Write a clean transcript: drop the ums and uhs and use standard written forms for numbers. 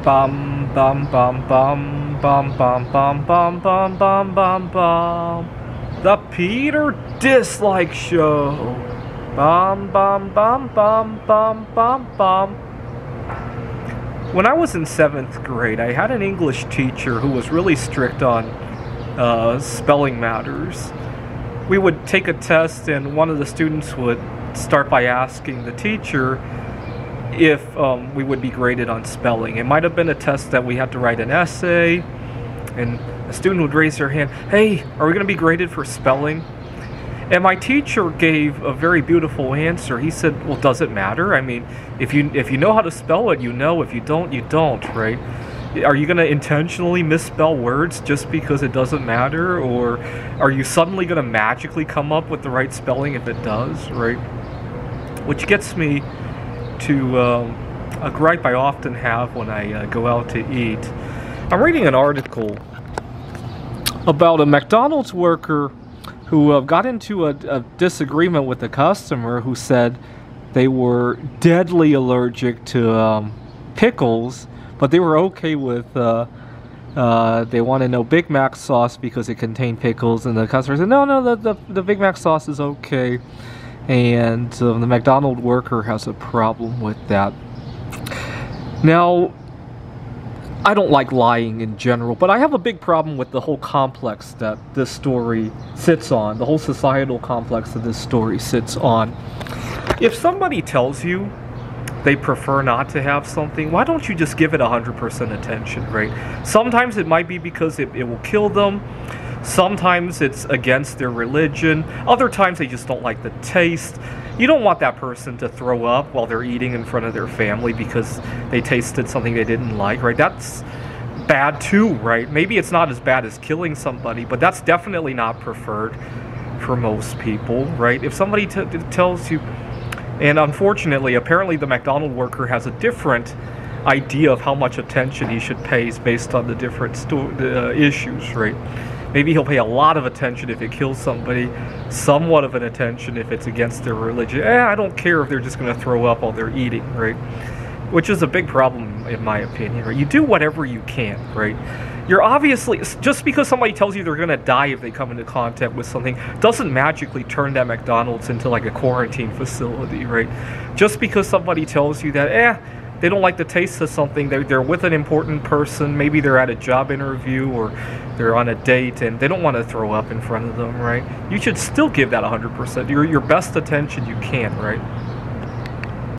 Bum bum bum bum bum bum bum bum bum bum bum bum. The Peter Dislike Show. Bum bum bum bum bum bum bum. When I was in 7th grade, I had an English teacher who was really strict on spelling matters. We would take a test, and one of the students would start by asking the teacher if we would be graded on spelling. It might have been a test that we had to write an essay, and a student would raise their hand, "Hey, are we going to be graded for spelling?" And my teacher gave a very beautiful answer. He said, "Well, does it matter? I mean, if you know how to spell it, you know. If you don't, you don't, right? Are you going to intentionally misspell words just because it doesn't matter? Or are you suddenly going to magically come up with the right spelling if it does, right?" Which gets me to a gripe I often have when I go out to eat. I'm reading an article about a McDonald's worker who got into a disagreement with a customer who said they were deadly allergic to pickles, but they were okay with, they wanted no Big Mac sauce because it contained pickles, and the customer said, no, the Big Mac sauce is okay. And the McDonald's worker has a problem with that. Now, I don't like lying in general, but I have a big problem with the whole complex that this story sits on, the whole societal complex that this story sits on. If somebody tells you they prefer not to have something, why don't you just give it 100% attention, right? Sometimes it might be because it will kill them. Sometimes it's against their religion. Other times they just don't like the taste. You don't want that person to throw up while they're eating in front of their family because they tasted something they didn't like, right? That's bad too, right? Maybe it's not as bad as killing somebody, but that's definitely not preferred for most people, right? If somebody tells you, and unfortunately, apparently the McDonald's worker has a different idea of how much attention he should pay based on the different issues, right? Maybe he'll pay a lot of attention if it kills somebody, somewhat of an attention if it's against their religion. I don't care if they're just going to throw up while they're eating, right? Which is a big problem in my opinion, right? You do whatever you can, right? You're obviously, just because somebody tells you they're going to die if they come into contact with something, doesn't magically turn that McDonald's into like a quarantine facility, right? Just because somebody tells you that, they don't like the taste of something, they're with an important person, maybe they're at a job interview or they're on a date and they don't want to throw up in front of them, right? You should still give that 100%, your best attention you can, right?